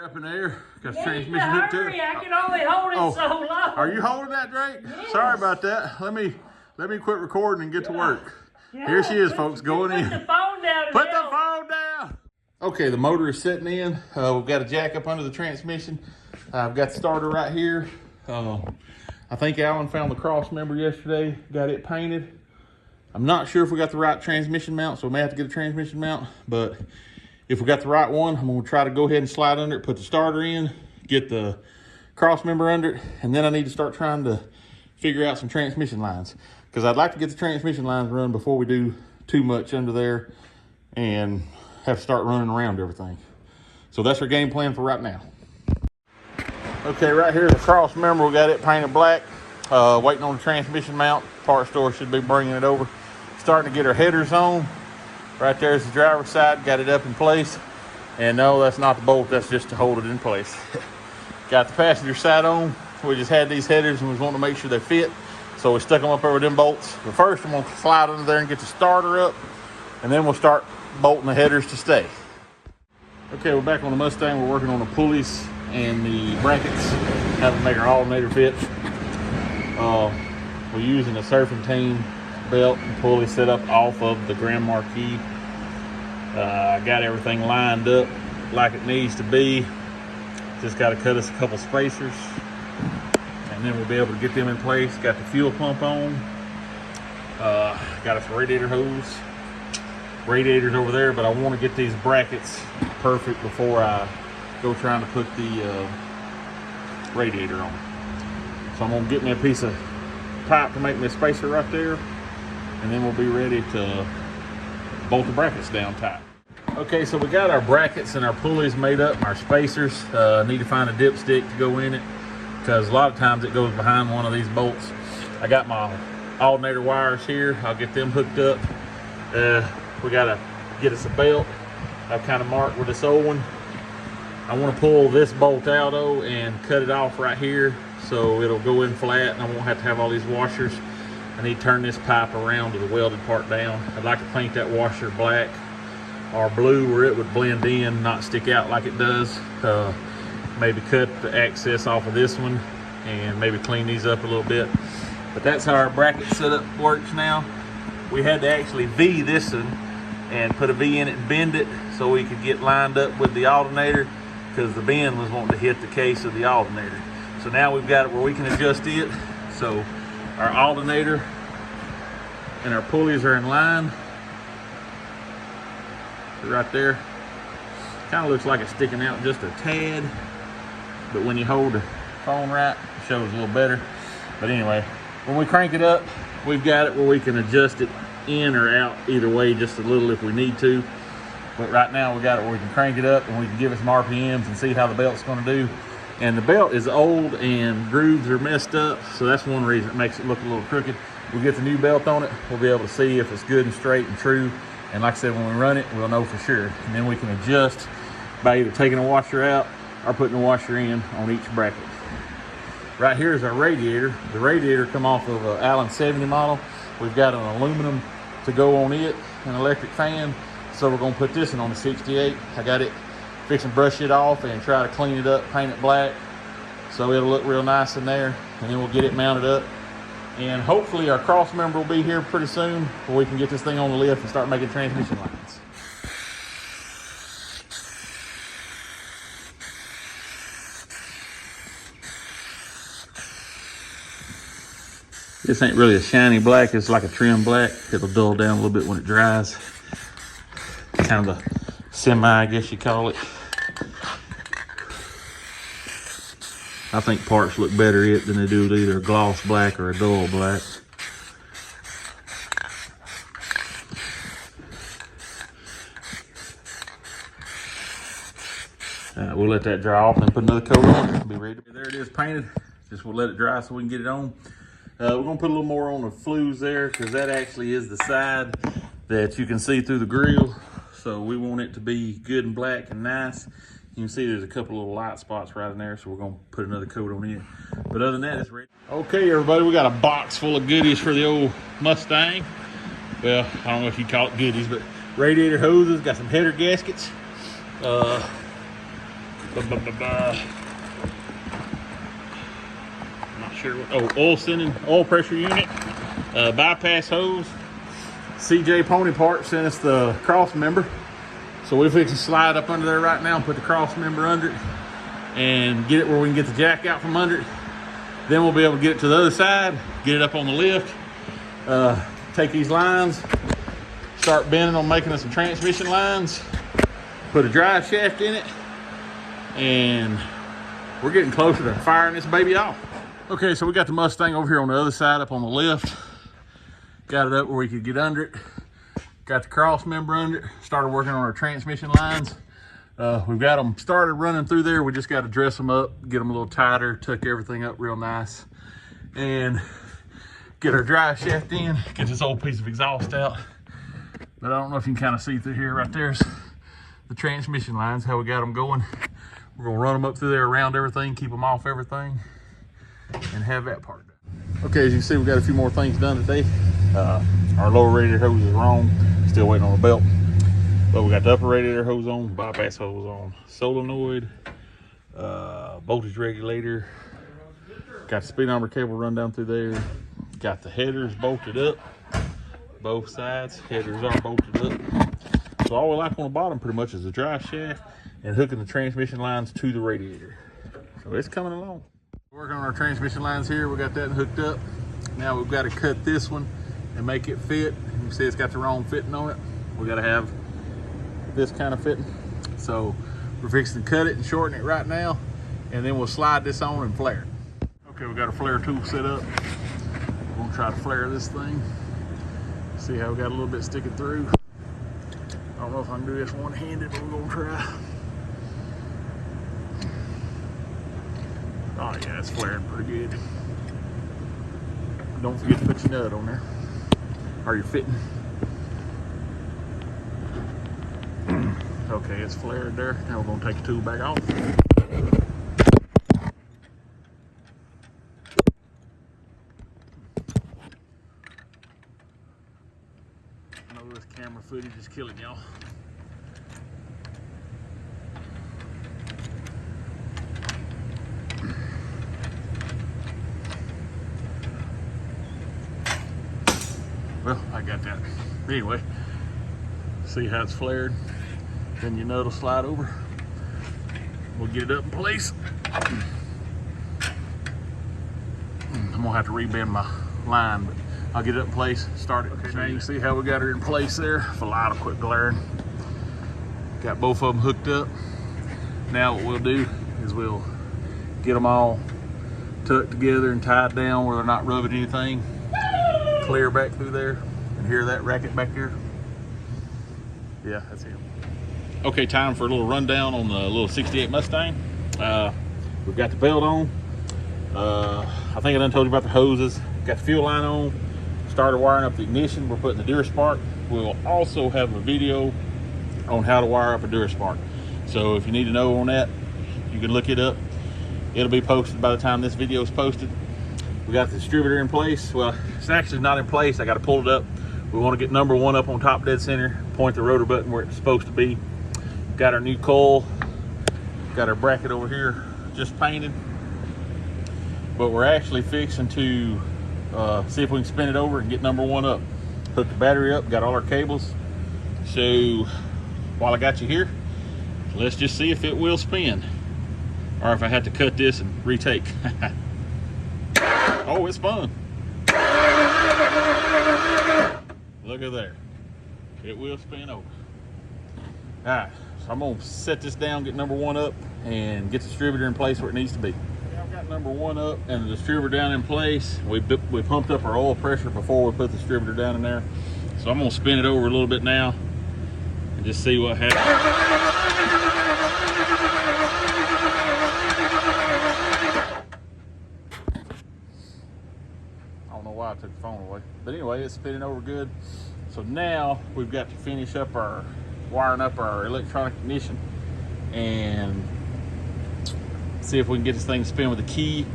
up in there. Got the Yeah, transmission hooked to it. I can only hold it so long. Are you holding that, Drake? Yes. Sorry about that. Let me quit recording and get to work. Yeah. Here she is, folks, going in. Put the phone down. Put the phone down. Okay, the motor is sitting in. We've got a jack up under the transmission. I've got the starter right here. I think Alan found the cross member yesterday, got it painted. I'm not sure if we got the right transmission mount, so we may have to get a transmission mount, but if we got the right one, I'm gonna try to go ahead and slide under it, put the starter in, get the cross member under it, and then I need to start trying to figure out some transmission lines, because I'd like to get the transmission lines run before we do too much under there and have to start running around everything. So that's our game plan for right now. Okay, right here is the cross member. We got it painted black. Waiting on the transmission mount. Parts store should be bringing it over. Starting to get our headers on. Right there is the driver's side. Got it up in place. And no, that's not the bolt. That's just to hold it in place. Got the passenger side on. We just had these headers and we was wanting to make sure they fit. So we stuck them up over them bolts. But first, I'm going to slide under there and get the starter up. And then we'll start bolting the headers to stay. Okay, we're back on the Mustang. We're working on the pulleys and the brackets. How to make our alternator fit. We're using a serpentine belt and pulley set up off of the Grand Marquis. I got everything lined up like it needs to be. Just got to cut us a couple spacers and then we'll be able to get them in place. Got the fuel pump on. Got us a radiator hose. Radiators over there, but I want to get these brackets perfect before I go trying to put the radiator on. So I'm going to get me a piece of pipe to make me a spacer right there, and then we'll be ready to bolt the brackets down tight. Okay, so we got our brackets and our pulleys made up, and our spacers. Need to find a dipstick to go in it, because a lot of times it goes behind one of these bolts. I got my alternator wires here. I'll get them hooked up. We got to get us a belt. I've kind of marked with this old one. I want to pull this bolt out though and cut it off right here so it'll go in flat and I won't have to have all these washers. I need to turn this pipe around to the welded part down. I'd like to paint that washer black or blue where it would blend in, not stick out like it does. Maybe cut the excess off of this one and maybe clean these up a little bit. But that's how our bracket setup works now. We had to actually V this one and put a V in it and bend it so we could get lined up with the alternator, because the bend was wanting to hit the case of the alternator. So now we've got it where we can adjust it. So our alternator and our pulleys are in line. Right there. Kind of looks like it's sticking out just a tad, but when you hold the phone right, it shows a little better. But anyway, when we crank it up, we've got it where we can adjust it in or out either way just a little if we need to. But right now we got it where we can crank it up and we can give it some RPMs and see how the belt's going to do. And the belt is old and grooves are messed up, so that's one reason it makes it look a little crooked. We get the new belt on it, we'll be able to see if it's good and straight and true. And like I said, when we run it, we'll know for sure. And then we can adjust by either taking a washer out or putting a washer in on each bracket. Right here is our radiator. The radiator come off of an Allen 70 model. We've got an aluminum to go on it, an electric fan. So we're gonna put this in on the 68. I got it fixing to brush it off and try to clean it up, paint it black, so it'll look real nice in there. And then we'll get it mounted up. And hopefully our cross member will be here pretty soon where we can get this thing on the lift and start making transmission lines. This ain't really a shiny black, it's like a trim black. It'll dull down a little bit when it dries. Kind of a semi, I guess you call it. I think parts look better it than they do with either a gloss black or a dull black. We'll let that dry off and then put another coat on it. Be ready. There it is painted. Just we'll let it dry so we can get it on. We're gonna put a little more on the flues there because that actually is the side that you can see through the grill. So we want it to be good and black and nice. You can see there's a couple little light spots right in there, so we're gonna put another coat on it. But other than that, it's ready. Okay, everybody, we got a box full of goodies for the old Mustang. Well, I don't know if you call it goodies, but radiator hoses, got some header gaskets, Not sure what. Oh, oil sending, oil pressure unit, bypass hose. CJ Pony Parts sent us the cross member. So we're fixing to slide up under there right now and put the cross member under it and get it where we can get the jack out from under it. Then we'll be able to get it to the other side, get it up on the lift, take these lines, start bending on making us some transmission lines, put a drive shaft in it, and we're getting closer to firing this baby off. Okay, so we got the Mustang over here on the other side up on the lift. Got it up where we could get under it. Got the cross member under it. Started working on our transmission lines. We've got them started running through there. We just got to dress them up, get them a little tighter, tuck everything up real nice, and get our drive shaft in, get this old piece of exhaust out. But I don't know if you can kind of see through here. Right there's the transmission lines, how we got them going. We're gonna run them up through there around everything, keep them off everything, and have that part done. Okay, as you can see, we got a few more things done today. Our lower radiator hose is wrong, still waiting on the belt. But we got the upper radiator hose on, bypass hose on, solenoid, voltage regulator, got the speedometer cable run down through there, got the headers bolted up, both sides, headers are bolted up. So all we like on the bottom pretty much is the drive shaft and hooking the transmission lines to the radiator. So it's coming along. Working on our transmission lines here, we got that hooked up. Now we've got to cut this one and make it fit. You can see it's got the wrong fitting on it. We got to have this kind of fitting. So we're fixing to cut it and shorten it right now, and then we'll slide this on and flare it. Okay, we got a flare tool set up. We're gonna try to flare this thing. See how we got a little bit sticking through. I don't know if I can do this one-handed, but we're gonna try. Oh yeah, it's flaring pretty good. Don't forget to put your nut on there, or your fitting. Okay, it's flared there. Now we're gonna take the tool back off. I know this camera footage is killing y'all. Well, I got that. Anyway, see how it's flared? Then your nut will slide over. We'll get it up in place. I'm gonna have to rebend my line, but I'll get it up in place, start it. Okay, now you can see how we got her in place there. If the light will quit glaring. Got both of them hooked up. Now what we'll do is we'll get them all tucked together and tied down where they're not rubbing anything. Clear back through there. And hear that racket back there? Yeah, that's him. Okay, time for a little rundown on the little 68 Mustang. We've got the belt on. I think I done told you about the hoses. Got the fuel line on. Started wiring up the ignition. We're putting the DuraSpark. We'll also have a video on how to wire up a DuraSpark. So if you need to know on that, you can look it up. It'll be posted by the time this video is posted. We got the distributor in place. Well, it's actually not in place. I got to pull it up. We want to get number one up on top dead center. Point the rotor button where it's supposed to be. Got our new coil. Got our bracket over here just painted. But we're actually fixing to see if we can spin it over and get number one up. Hook the battery up, got all our cables. So while I got you here, let's just see if it will spin. Or if I have to cut this and retake. Oh, it's fun. Look at there. It will spin over. All right, so I'm gonna set this down, get number one up, and get the distributor in place where it needs to be. I've got number one up and the distributor down in place. We pumped up our oil pressure before we put the distributor down in there. So I'm gonna spin it over a little bit now and just see what happens. I don't know why I took the phone away. But anyway, it's spinning over good. So now we've got to finish up our wiring up our electronic ignition and see if we can get this thing to spin with a key.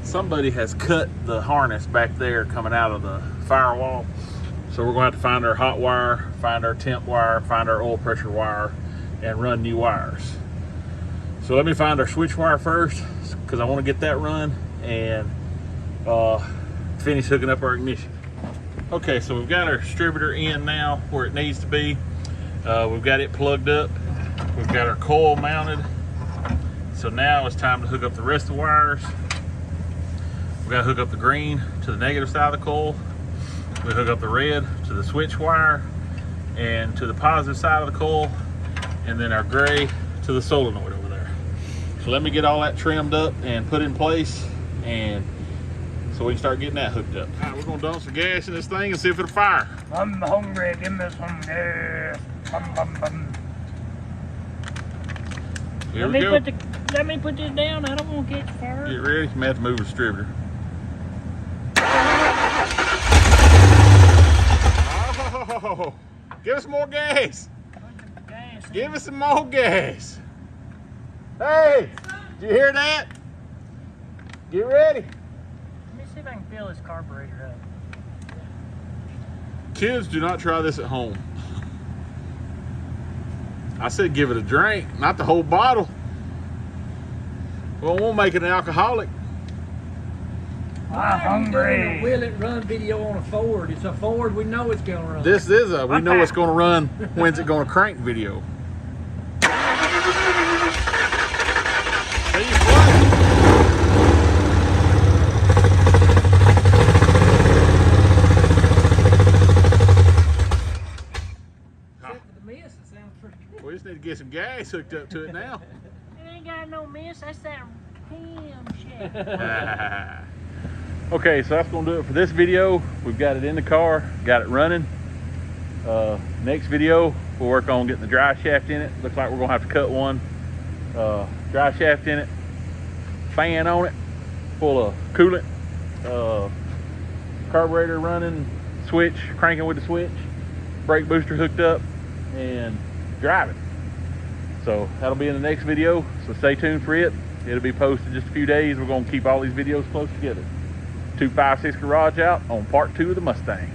Somebody has cut the harness back there coming out of the firewall. So we're going to have to find our hot wire, find our temp wire, find our oil pressure wire, and run new wires. So let me find our switch wire first, because I want to get that run and finish hooking up our ignition. Okay, so we've got our distributor in now where it needs to be. We've got it plugged up. We've got our coil mounted. So now it's time to hook up the rest of the wires. We've got to hook up the green to the negative side of the coil. We hook up the red to the switch wire and to the positive side of the coil, and then our gray to the solenoid over there. So let me get all that trimmed up and put in place, and so we can start getting that hooked up. All right, we're gonna dump some gas in this thing and see if it'll fire. I'm hungry. Give me some gas. Bum, bum, bum. Here we go. Let me put this down. I don't want to catch fire. Get ready. You may have to move the distributor. Oh, give us more gas. Give us some more gas. Hey, did you hear that? Get ready. Let me see if I can fill this carburetor up. Kids, do not try this at home. I said give it a drink, not the whole bottle. Well, we'll make it an alcoholic. I'm hungry. Will it run video on a Ford? It's a Ford. We know it's gonna run. This is a we know it's going to run. When's it going to crank video? See you flush. Except for the miss, it sounds pretty good. We just need to get some gas hooked up to it now. It ain't got no miss. That's that ham shit. Okay, so that's gonna do it for this video. We've got it in the car, got it running. Next video, we'll work on getting the drive shaft in it. Looks like we're gonna have to cut one. Drive shaft in it, fan on it, full of coolant, carburetor running, switch, cranking with the switch, brake booster hooked up, and driving. So that'll be in the next video, so stay tuned for it. It'll be posted in just a few days. We're gonna keep all these videos close together. 256 Garage out on part 2 of the Mustang.